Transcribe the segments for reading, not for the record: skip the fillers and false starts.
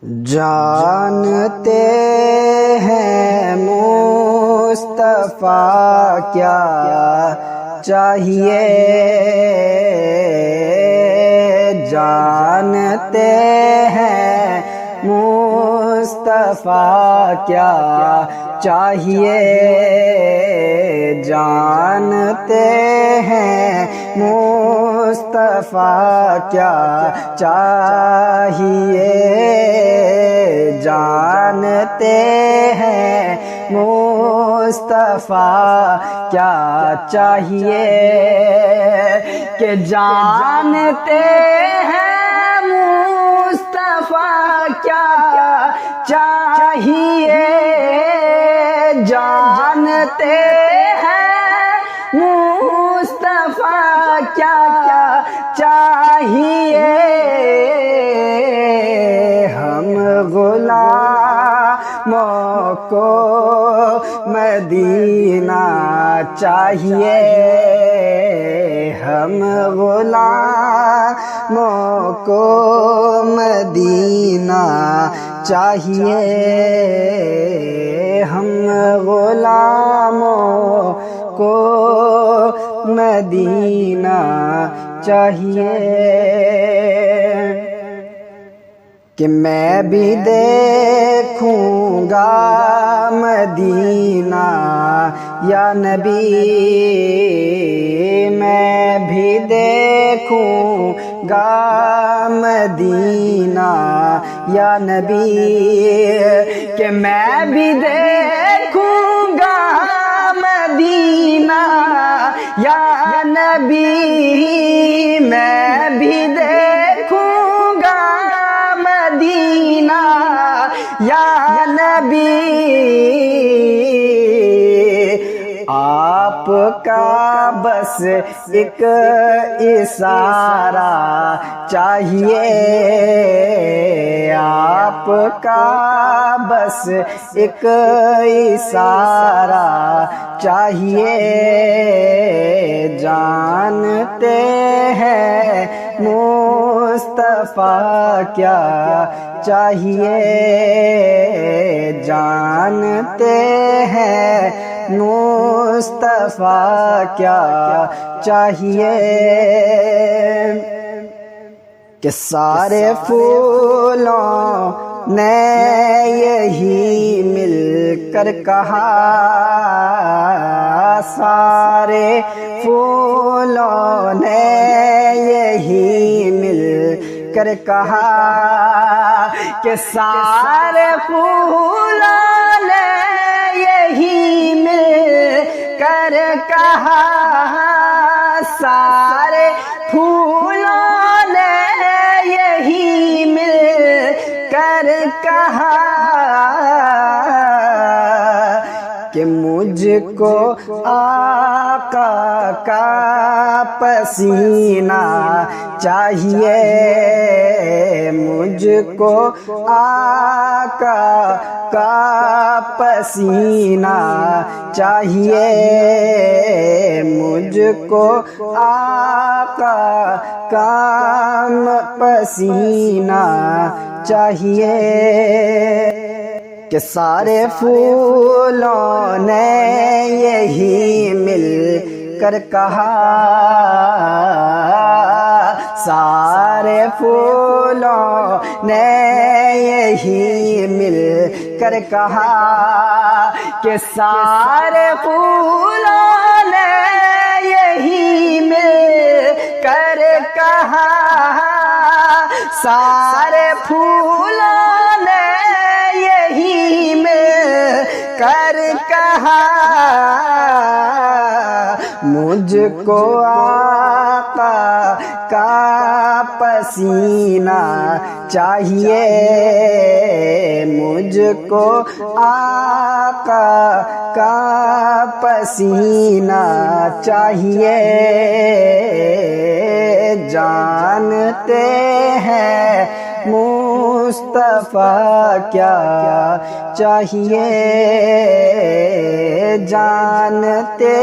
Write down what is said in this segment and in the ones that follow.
جانتے ہیں مصطفیٰ کیا چاہیے، جانتے ہیں مصطفیٰ کیا چاہیے، جانتے ہیں مصطفیٰ کیا چاہیے، جانتے ہیں مصطفیٰ کیا چاہیے، کہ جانتے ہیں مصطفیٰ کیا چاہیے، جانتے ہیں مصطفیٰ کیا چاہیے، ہم غلاموں کو مدینہ چاہیے، ہم غلاموں کو مدینہ چاہیے، ہم غلاموں کو مدینہ چاہیے، کہ میں بھی دیکھوں گا مدینہ یا نبی، میں بھی دیکھوں گا مدینہ یا نبی، کہ میں بھی دیکھوں گا مدینہ یا نبی، میں بھی دیکھوں گا مدینہ یا نبی، آپ کا بس ایک اشارہ چاہیے، آپ کا بس ایک اشارہ چاہیے، جانتے ہیں مصطفیٰ کیا چاہیے، جانتے ہیں مصطفیٰ کیا چاہیے، کہ سارے پھولوں نے یہی مل کر کہا، سارے پھولوں نے یہی مل کر کہا، کہ سارے پھولوں نے یہی مل کر کہا، سارے پھولوں نے یہی مل کر کہا، کہ مجھ کو آقا کا پسینہ چاہیے، مجھ کو آقا کا پسینہ چاہیے، مجھ کو آقا کا پسینہ چاہیے، کہ سارے پھولوں نے یہی مل کر کہا، سارے پھولوں نے یہی مل کر کہا، کہ سارے پھولوں نے یہی مل کر کہا، سارے پھولوں نے یہی مل کر کہا، مجھ کو آقا کا پسینہ چاہیے، مجھ کو آقا کا پسینہ چاہیے، جانتے ہیں مصطفیٰ کیا چاہیے، جانتے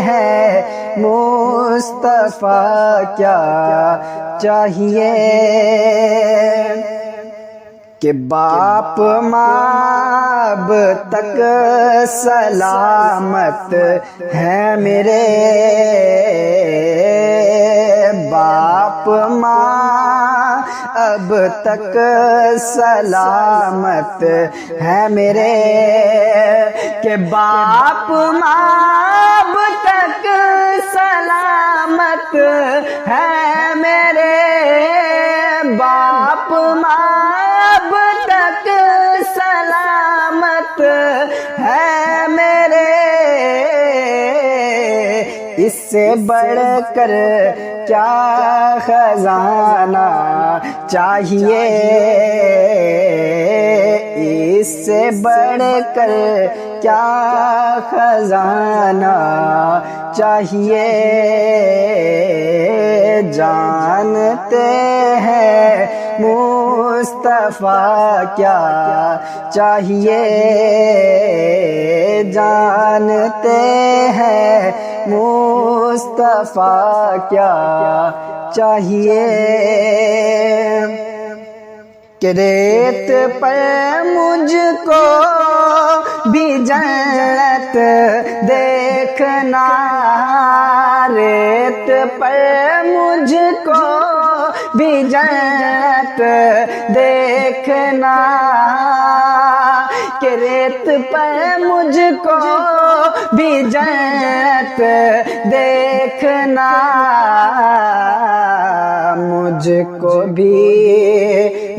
ہیں مصطفیٰ کیا چاہیے، کہ باپ ماں اب تک سلامت ہے میرے، باپ ماں اب تک سلامت ہے میرے، کہ باپ ماں اب تک سلامت ہے میرے، باپ ماں اب تک سلامت ہے میرے، اس سے بڑھ کر کیا خزانہ چاہیے، اس سے بڑھ کر کیا خزانہ چاہیے، جانتے ہیں مصطفیٰ کیا چاہیے، جانتے ہیں مصطفیٰ کیا چاہیے، کہ ریت پر مجھ کو بھی جنت دیکھنا، ریت پر مجھ کو بھی جنت دیکھنا، کہ ریت پر مجھ کو بھی جنت دیکھنا، مجھ کو بھی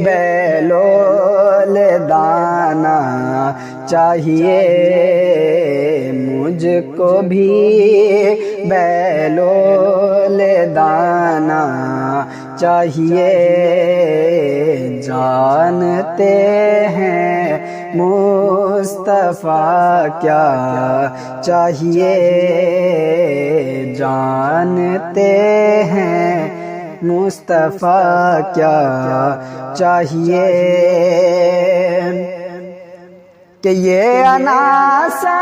بیلول دانا چاہیے، مجھ کو بھی بیلول دانا چاہیے، جانتے ہیں مصطفیٰ کیا چاہیے، جانتے ہیں مصطفیٰ کیا چاہیے، کہ یہ اناسا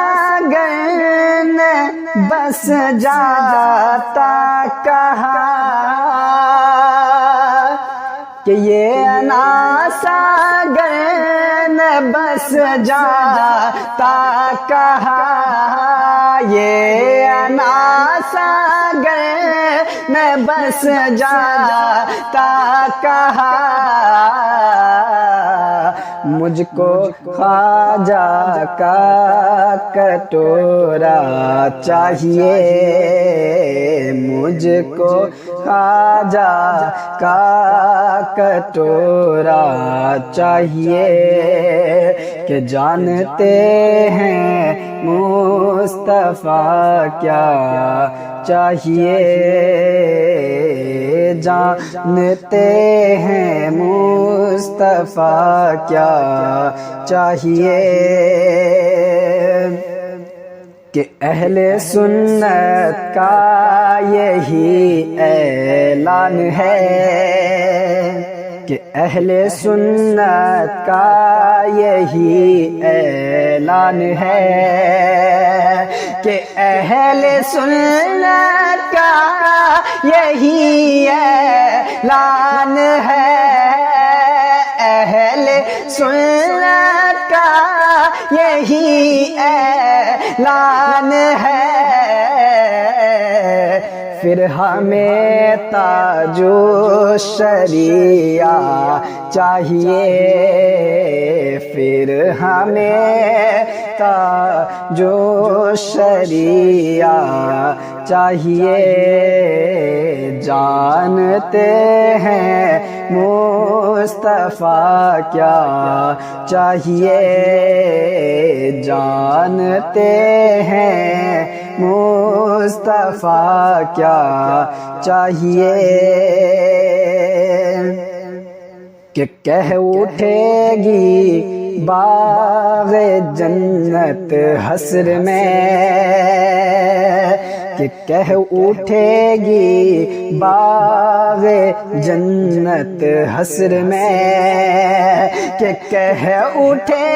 گن بس جاتا کہاں، کہ یہ اناسا گن بس جاتا کہاں، یہ اناسا گن بس جاتا کہاں، مجھ کو خواجہ کا کٹورا چاہیے، مجھ کو خواجہ کا کٹورا چاہیے، کہ جانتے ہیں مصطفیٰ کیا چاہیے، جانتے ہیں مصطفیٰ کیا چاہیے، کہ اہل سنت کا یہی اعلان ہے، کہ اہل سنت کا یہی اعلان ہے، کہ اہل سنت کا یہی اعلان ہے، اہل سنت کا یہی اعلان ہے، پھر ہمیں تاج الشریعہ چاہیے، پھر ہمیں تاج الشریعہ چاہیے، جانتے ہیں مصطفیٰ کیا چاہیے، جانتے ہیں مصطفیٰ کیا چاہیے، کہ کہہ اٹھے گی باغ جنت حسر میں، کہ کہہ اٹھے گی باغ جنت حسر میں، کہ کہہ اٹھے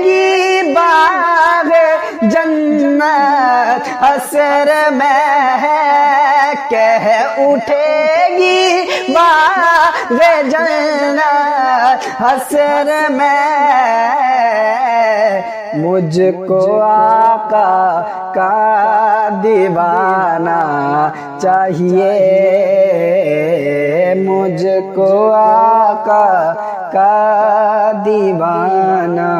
گی باغ جنت حسر میں، کہہ اٹھے گی باغ جنت حسر میں مجھ کو آقا کا دیوانہ چاہیے مجھ کو آقا کا دیوانہ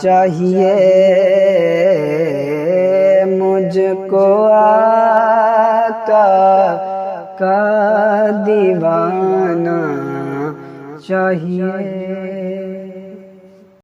چاہیے مجھ کو آقا کا دیوانہ چاہیے